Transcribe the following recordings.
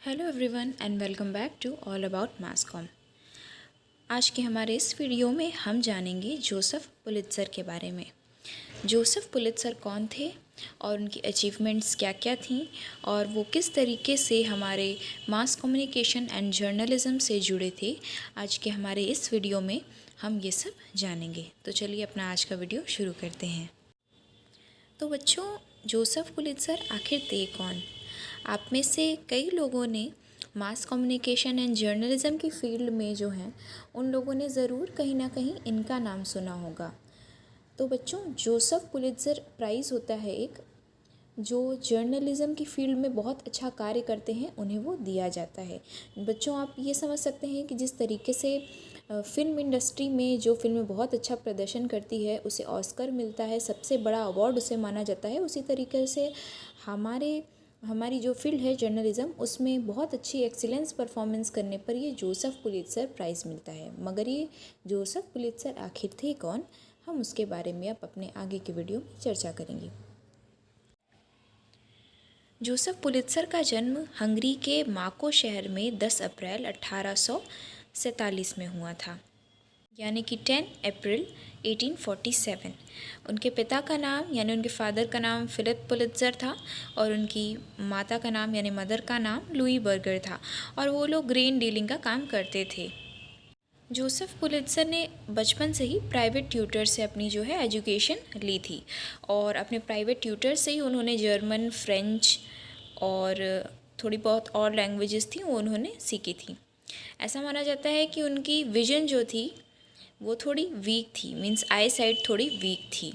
Hello everyone and welcome back to all about mass com. आज के हमारे इस वीडियो में हम जानेंगे जोसेफ पुलित्ज़र के बारे में। जोसेफ पुलित्ज़र कौन थे और उनकी अचीवमेंट्स क्या क्या थीं और वो किस तरीके से हमारे मास कम्युनिकेशन एंड जर्नलिज़म से जुड़े थे। आज के हमारे इस वीडियो में हम ये सब जानेंगे। तो चलिए अपना आज का वीडियो शुरू करते हैं। तो बच्चों, जोसेफ पुलित्ज़र आखिर थे कौन? आप में से कई लोगों ने मास कम्युनिकेशन एंड जर्नलिज़म की फील्ड में जो हैं उन लोगों ने ज़रूर कहीं ना कहीं इनका नाम सुना होगा। तो बच्चों, जोसेफ पुलित्ज़र प्राइज़ होता है एक, जो जर्नलिज़म की फील्ड में बहुत अच्छा कार्य करते हैं उन्हें वो दिया जाता है। बच्चों, आप ये समझ सकते हैं कि जिस तरीके से फ़िल्म इंडस्ट्री में जो फिल्में बहुत अच्छा प्रदर्शन करती है उसे ऑस्कर मिलता है, सबसे बड़ा अवार्ड उसे माना जाता है, उसी तरीके से हमारी जो फील्ड है जर्नलिज़म उसमें बहुत अच्छी एक्सीलेंस परफॉर्मेंस करने पर ये जोसेफ पुलित्ज़र प्राइज़ मिलता है। मगर ये जोसेफ पुलित्ज़र आखिर थे कौन, हम उसके बारे में अब अपने आगे के वीडियो में चर्चा करेंगे। जोसेफ पुलित्ज़र का जन्म हंगरी के माको शहर में 10 अप्रैल 1847 में हुआ था, यानी कि 10 अप्रैल 1847। उनके पिता का नाम यानी उनके फादर का नाम फिलिप पुलित्ज़र था और उनकी माता का नाम यानी मदर का नाम लुई बर्गर था और वो लोग ग्रेन डीलिंग का काम करते थे। जोसेफ पुलित्ज़र ने बचपन से ही प्राइवेट ट्यूटर से अपनी जो है एजुकेशन ली थी और अपने प्राइवेट ट्यूटर से ही उन्होंने जर्मन, फ्रेंच और थोड़ी बहुत और लैंग्वेजेस थी वो उन्होंने सीखी थी। ऐसा माना जाता है कि उनकी विजन जो थी वो थोड़ी वीक थी, मीन्स आई साइट थोड़ी वीक थी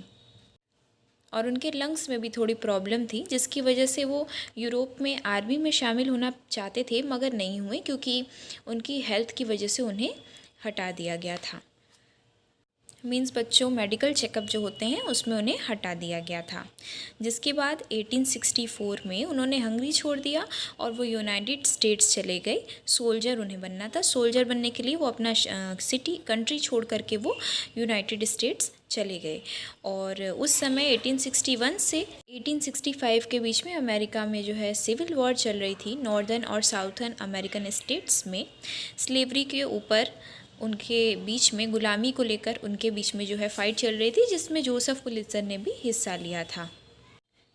और उनके लंग्स में भी थोड़ी प्रॉब्लम थी, जिसकी वजह से वो यूरोप में आर्मी में शामिल होना चाहते थे मगर नहीं हुए क्योंकि उनकी हेल्थ की वजह से उन्हें हटा दिया गया था। मीन्स बच्चों, मेडिकल चेकअप जो होते हैं उसमें उन्हें हटा दिया गया था। जिसके बाद 1864 में उन्होंने हंगरी छोड़ दिया और वो यूनाइटेड स्टेट्स चले गए। सोल्जर उन्हें बनना था, सोल्जर बनने के लिए वो अपना सिटी कंट्री छोड़ करके वो यूनाइटेड स्टेट्स चले गए। और उस समय 1861 से 1865 के बीच में अमेरिका में जो है सिविल वॉर चल रही थी। नॉर्दर्न और साउथर्न अमेरिकन स्टेट्स में स्लेवरी के ऊपर उनके बीच में गुलामी को लेकर उनके बीच में जो है फ़ाइट चल रही थी, जिसमें जोसेफ पुलित्ज़र ने भी हिस्सा लिया था।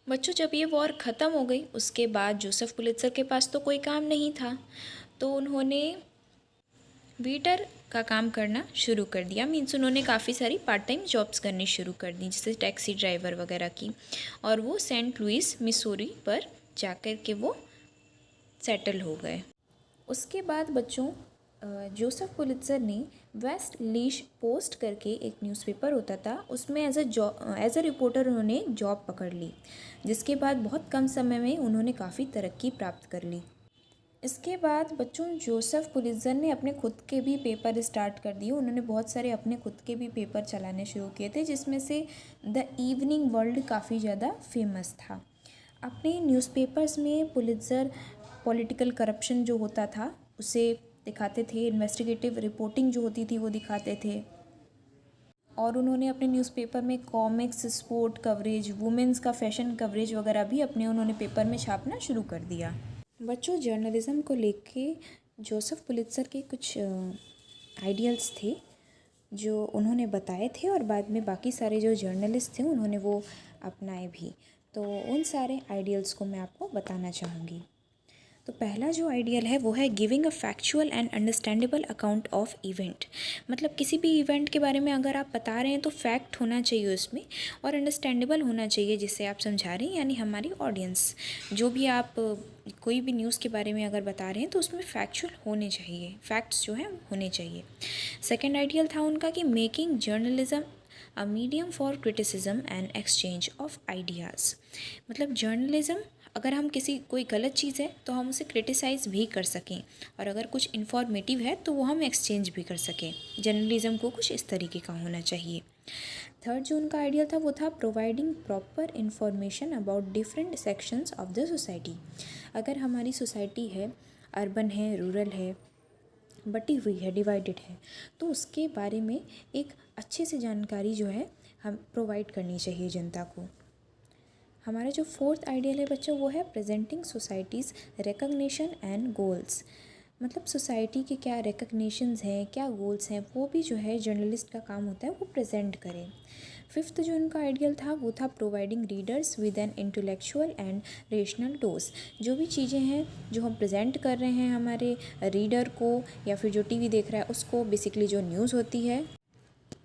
बच्चों, जब ये वॉर ख़त्म हो गई उसके बाद जोसेफ पुलित्ज़र के पास तो कोई काम नहीं था, तो उन्होंने वेटर का काम करना शुरू कर दिया। मीन्स उन्होंने काफ़ी सारी पार्ट टाइम जॉब्स करनी शुरू कर दी, जैसे टैक्सी ड्राइवर वगैरह की, और वो सेंट लुइस मिसूरी पर जाकर के वो सेटल हो गए। उसके बाद बच्चों, जोसेफ पुलित्ज़र ने वेस्ट लीश पोस्ट करके एक न्यूज़पेपर होता था, उसमें एज अ रिपोर्टर उन्होंने जॉब पकड़ ली, जिसके बाद बहुत कम समय में उन्होंने काफ़ी तरक्की प्राप्त कर ली। इसके बाद बच्चों, जोसेफ पुलित्ज़र ने अपने खुद के भी पेपर स्टार्ट कर दिए। उन्होंने बहुत सारे अपने खुद के भी पेपर चलाने शुरू किए थे, जिसमें से द इवनिंग वर्ल्ड काफ़ी ज़्यादा फेमस था। अपने न्यूज़पेपर्स में पुलित्ज़र पॉलिटिकल करप्शन जो होता था उसे दिखाते थे, इन्वेस्टिगेटिव रिपोर्टिंग जो होती थी वो दिखाते थे, और उन्होंने अपने न्यूज़पेपर में कॉमिक्स, स्पोर्ट कवरेज, वुमेंस का फैशन कवरेज वगैरह भी अपने उन्होंने पेपर में छापना शुरू कर दिया। बच्चों, जर्नलिज़म को लेके जोसेफ पुलित्ज़र के कुछ आइडियल्स थे जो उन्होंने बताए थे और बाद में बाकी सारे जो जर्नलिस्ट थे उन्होंने वो अपनाए भी। तो उन सारे आइडियल्स को मैं आपको बताना चाहूँगी। तो पहला जो आइडियल है वो है giving a factual and understandable account of event. मतलब किसी भी इवेंट के बारे में अगर आप बता रहे हैं तो फैक्ट होना चाहिए उसमें और अंडरस्टैंडेबल होना चाहिए जिससे आप समझा रहे हैं, यानी हमारी ऑडियंस जो भी आप कोई भी न्यूज़ के बारे में अगर बता रहे हैं तो उसमें फैक्चुअल होने चाहिए, फैक्ट्स जो हैं होने चाहिए। सेकेंड आइडियल था उनका कि making journalism a medium for criticism and exchange of ideas. मतलब जर्नलिज्म, अगर हम कोई गलत चीज़ है तो हम उसे क्रिटिसाइज़ भी कर सकें, और अगर कुछ इन्फॉर्मेटिव है तो वो हम एक्सचेंज भी कर सकें। जर्नलिज्म को कुछ इस तरीके का होना चाहिए। थर्ड जो उनका आइडिया था वो था providing proper information about different sections of the society. अगर हमारी सोसाइटी है, अर्बन है, रूरल है, बटी हुई है, डिवाइडेड है, तो उसके बारे में एक अच्छे से जानकारी जो है हम प्रोवाइड करनी चाहिए जनता को। हमारा जो फोर्थ आइडियल है बच्चों वो है presenting societies recognition and goals. मतलब सोसाइटी के क्या रिकग्निशंस हैं, क्या गोल्स हैं, वो भी जो है जर्नलिस्ट का काम होता है वो प्रेजेंट करें। फिफ्थ जो उनका आइडियल था वो था providing readers with an intellectual and rational dose. जो भी चीज़ें हैं जो हम प्रेजेंट कर रहे हैं हमारे रीडर को या फिर जो टीवी देख रहा है उसको, बेसिकली जो न्यूज़ होती है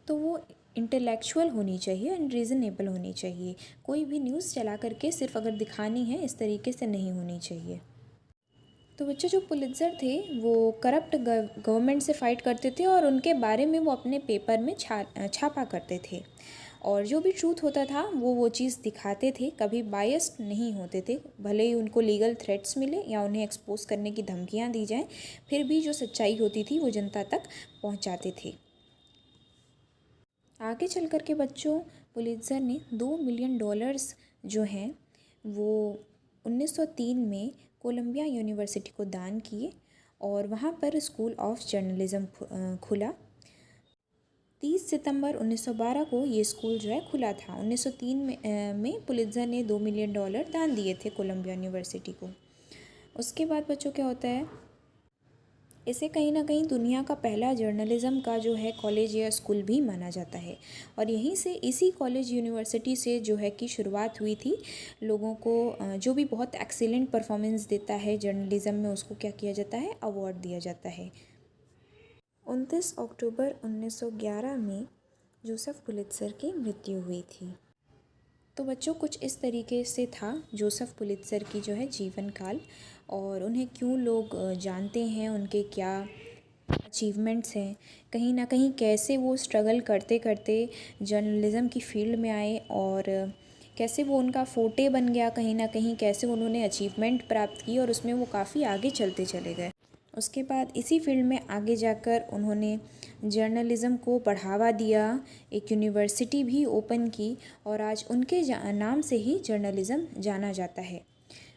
तो वो इंटेलेक्चुअल होनी चाहिए एंड रीज़नेबल होनी चाहिए। कोई भी न्यूज़ चला करके सिर्फ अगर दिखानी है इस तरीके से नहीं होनी चाहिए। तो बच्चे जो पुलित्ज़र थे वो करप्ट गवर्नमेंट से फ़ाइट करते थे और उनके बारे में वो अपने पेपर में छापा करते थे। और जो भी ट्रूथ होता था वो चीज़ दिखाते थे, कभी बायस्ड नहीं होते थे। भले ही उनको लीगल थ्रेट्स मिले या उन्हें एक्सपोज करने की धमकियाँ दी जाएं, फिर भी जो सच्चाई होती थी वो जनता तक पहुंचाते थे। आगे चल कर के बच्चों पुलित्ज़र ने $2 मिलियन जो हैं वो 1903 में कोलंबिया यूनिवर्सिटी को दान किए और वहाँ पर स्कूल ऑफ जर्नलिज्म खुला। 30 सितंबर 1912 को ये स्कूल जो है खुला था। 1903 में पुलित्ज़र ने $2 मिलियन दान दिए थे कोलंबिया यूनिवर्सिटी को। उसके बाद बच्चों क्या होता है, इसे कहीं ना कहीं दुनिया का पहला जर्नलिज़्म का जो है कॉलेज या स्कूल भी माना जाता है। और यहीं से इसी कॉलेज यूनिवर्सिटी से जो है कि शुरुआत हुई थी। लोगों को जो भी बहुत एक्सीलेंट परफॉर्मेंस देता है जर्नलिज़्म में उसको क्या किया जाता है, अवार्ड दिया जाता है। 29 अक्टूबर 1911 में जोसेफ पुलित्ज़र की मृत्यु हुई थी। तो बच्चों कुछ इस तरीके से था जोसेफ पुलित्ज़र की जो है जीवन काल, और उन्हें क्यों लोग जानते हैं, उनके क्या अचीवमेंट्स हैं, कहीं ना कहीं कैसे वो स्ट्रगल करते करते जर्नलिज़्म की फील्ड में आए और कैसे वो उनका फोटे बन गया, कहीं ना कहीं कैसे उन्होंने अचीवमेंट प्राप्त की और उसमें वो काफ़ी आगे चलते चले गए। उसके बाद इसी फील्ड में आगे जाकर उन्होंने जर्नलिज़्म को बढ़ावा दिया, एक यूनिवर्सिटी भी ओपन की और आज उनके नाम से ही जर्नलिज़्म जाना जाता है।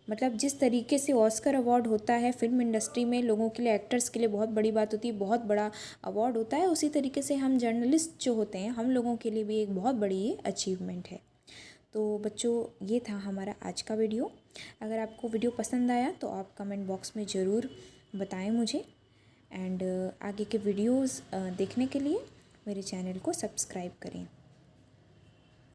मतलब जिस तरीके से ऑस्कर अवार्ड होता है फिल्म इंडस्ट्री में, लोगों के लिए, एक्टर्स के लिए बहुत बड़ी बात होती है, बहुत बड़ा अवार्ड होता है, उसी तरीके से हम जर्नलिस्ट जो होते हैं हम लोगों के लिए भी एक बहुत बड़ी ये अचीवमेंट है। तो बच्चों ये था हमारा आज का वीडियो। अगर आपको वीडियो पसंद आया तो आप कमेंट बॉक्स में ज़रूर बताएं मुझे, एंड आगे के वीडियोस देखने के लिए मेरे चैनल को सब्सक्राइब करें।